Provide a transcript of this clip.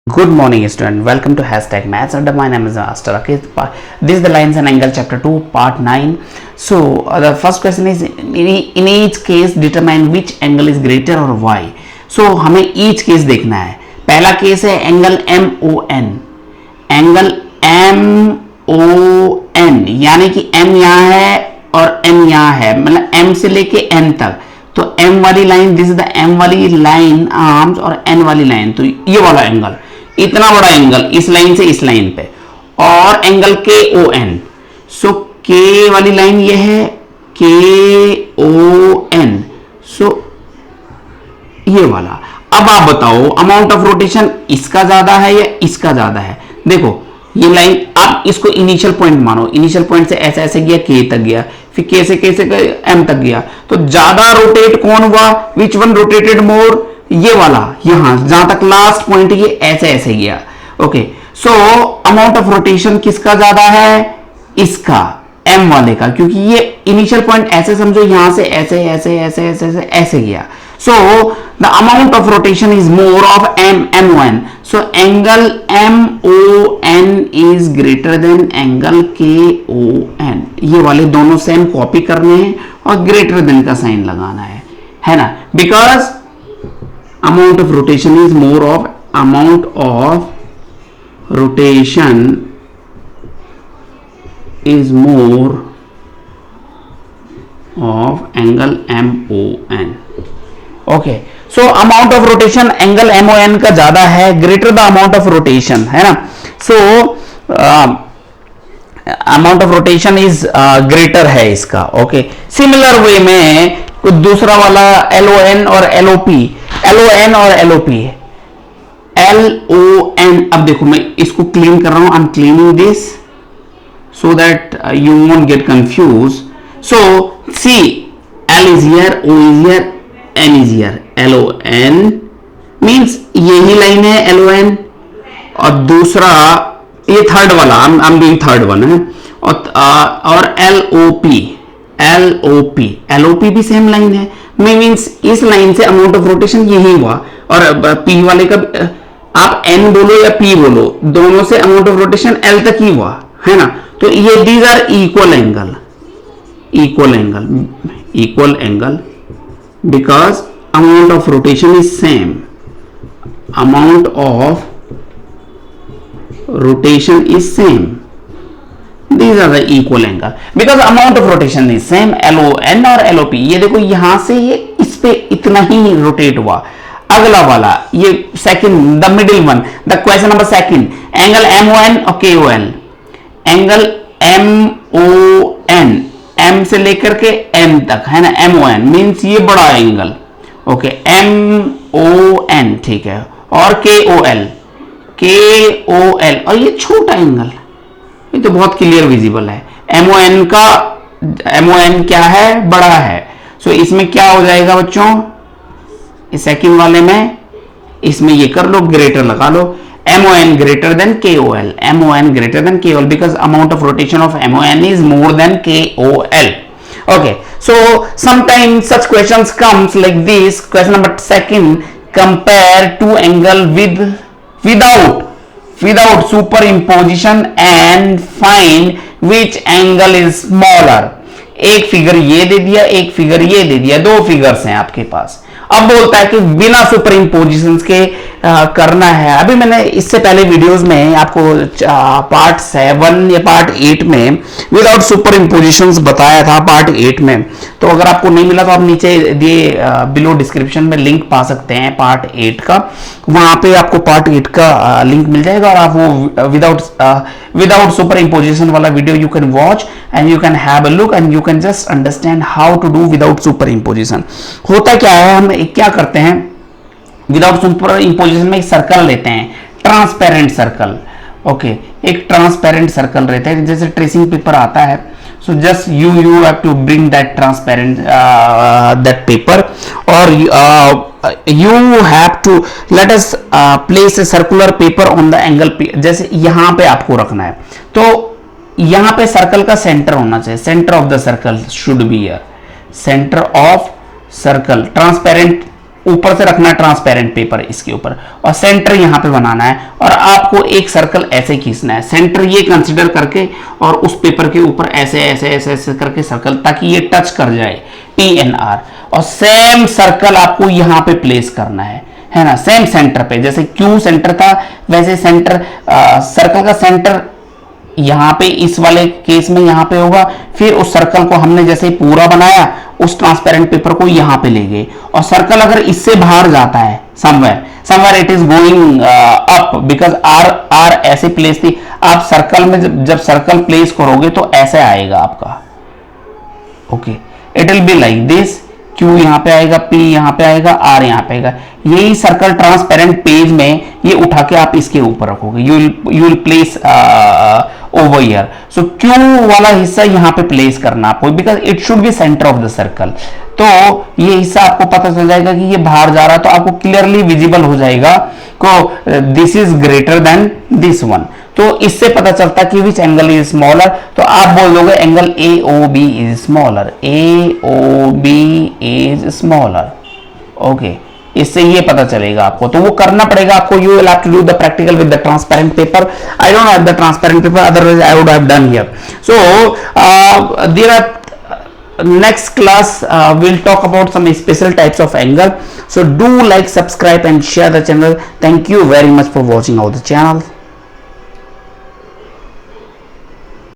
Good morning, student. Welcome to Hashtag Maths. And my name is Master. Okay, this is the lines and angle chapter 2, part 9. So the first question is in each case determine which angle is greater or why. So हमें each case देखना है. पहला case है angle MON. Angle MON यानी कि M यहाँ है और M यहाँ है, मतलब M से लेके N तक. तो M वाली line, this is the M वाली लाइन आर्म्स और N वाली लाइन, तो ये वाला एंगल, इतना बड़ा एंगल इस लाइन से इस लाइन पे, और एंगल KON. सो K वाली लाइन ये है KON. सो ये वाला. अब आप बताओ अमाउंट ऑफ रोटेशन इसका ज्यादा है या इसका ज्यादा है. देखो ये लाइन, आप इसको इनिशियल पॉइंट मानो. इनिशियल पॉइंट से ऐसे ऐसे गया, K तक गया, फिर K से M तक गया. तो ज्यादा रोटेट कौन हुआ? विच वन रोटेटेड मोर? ये वाला, यहां जहां तक लास्ट पॉइंट ये ऐसे ऐसे गया. Okay, so amount of rotation किसका ज्यादा है? इसका, M वाले का, क्योंकि ये इनिशियल पॉइंट ऐसे समझो, यहां से ऐसे ऐसे ऐसे ऐसे ऐसे ऐसे गया. So the amount of rotation is more of MON. So angle MON is greater than angle KON. ये वाले दोनों सेम कॉपी करने हैं और ग्रेटर देन का साइन लगाना है ना? Because amount of rotation is more of amount of rotation is more of angle MON. Okay, so amount of rotation angle MON का ज्यादा है, greater the amount of rotation, है ना? So amount of rotation is greater है इसका. Okay, similar way में कुछ दूसरा वाला LON और LOP, LON और LOP, LON. अब देखो मैं इसको क्लीन कर रहा हूं. I am cleaning this so that you won't get confused. So see, L is here, O is here, N is here. LON means यही लाइन है LON, और दूसरा ये थर्ड वाला, I'm doing थर्ड वन है, और LOP भी same line है. मीन्स इस लाइन से अमाउंट ऑफ रोटेशन यही हुआ, और P वाले का आप N बोलो या P बोलो, दोनों से अमाउंट ऑफ रोटेशन L तक ही हुआ, है ना? तो ये these are equal angle because amount of rotation is same. Amount of rotation is same. These are the equal angle because amount of rotation is same. LON और LOP, ये देखो यहां से ये इस पे इतना ही रोटेट हुआ. अगला वाला ये second, the middle one, the question number second, angle MON और KOL. एंगल MON M से लेकर के M तक, है ना? MON मीन्स ये बड़ा एंगल. ओके, MON, ठीक है. और KOL और ये छोटा एंगल, ये तो बहुत क्लियर विजिबल है. MON क्या है? बड़ा है. सो इसमें क्या हो जाएगा बच्चों? इस सेकंड वाले में, इसमें ये कर लो, ग्रेटर लगा लो. MON greater than KOL. MON greater than KOL because amount of rotation of MON is more than KOL. Okay, so sometimes such questions comes like this. Question number second, compare two angle without superimposition and find which angle is smaller. एक figure ये दे दिया, एक figure ये दे दिया, दो figures हैं आपके पास. अब बोलता है कि बिना सुपर इम्पोजिशन के करना है. अभी मैंने इससे पहले वीडियोस में आपको पार्ट 7 या पार्ट 8 में विदाउट सुपर इम्पोजिशन बताया था, पार्ट 8 में. तो अगर आपको नहीं मिला तो आप नीचे दिए बिलो डिस्क्रिप्शन में लिंक पा सकते हैं पार्ट 8 का. वहां पे आपको पार्ट 8 का लिंक मिल जाएगा, और आप वो विदाउट सुपर इम्पोजिशन वाला video you can watch and you can have a look and you can just understand how to do without superimposition. होता क्या है, हम क्या करते हैं विदाउट सुपर इम्पोजिशन में एक सर्कल लेते हैं, ट्रांसपेरेंट सर्कल. ओके, एक ट्रांसपेरेंट सर्कल रहता है, जैसे ट्रेसिंग पेपर आता है. So just you have to bring that transparent that paper, or you have to let us place a circular paper on the angle P. जैसे यहां पे आपको रखना है, तो यहां पे सर्कल का सेंटर होना चाहिए. Centre of the circle should be here. Centre of circle, transparent ऊपर से रखना है ट्रांसपेरेंट पेपर इसके ऊपर, और सेंटर यहां पे बनाना है, और आपको एक सर्कल ऐसे खींचना है, सेंटर ये कंसीडर करके, और उस पेपर के ऊपर ऐसे ऐसे ऐसे ऐसे करके सर्कल, ताकि ये टच कर जाए PNR। और सेम सर्कल आपको यहां पे प्लेस करना है ना, सेम सेंटर पे, जैसे क्यू सेंटर था वैसे सेंटर, सर्कल का सेंटर यहां पे इस वाले केस में यहां पे होगा। फिर उस सर्कल को हमने जैसे पूरा बनाया, उस ट्रांसपेरेंट पेपर को यहां पे ले गए, और सर्कल अगर इससे बाहर जाता है somewhere it is going up, because are ऐसे प्लेस थी। आप सर्कल में जब सर्कल प्लेस करोगे तो ऐसे आएगा आपका, okay, it will be like this, Q यहां पे आएगा, P यहां पे आएगा, R यहां पे आएगा। यही सर्कल ट्रांसपेरेंट पेज में ये उठा के आप इसके ऊपर रखोगे, you will place over here. So Q वाला हिस्सा यहां पे प्लेस करना आपको, because it should be centre of the circle. तो ये हिस्सा आपको पता चल जाएगा कि ये बाहर जा रहा है, तो आपको क्लियरली विजिबल हो जाएगा को this is greater than this one. तो इससे पता चलता है कि विच एंगल इज स्मॉलर, तो आप बोल दोगे angle AOB is smaller, AOB is smaller, okay. इससे ये पता चलेगा आपको, तो वो करना पड़ेगा आपको। You will have to do the practical with the transparent paper. I don't have the transparent paper, otherwise I would have done here. So there are next class we'll talk about some special types of angle. So do like, subscribe and share the channel. Thank you very much for watching out the channel.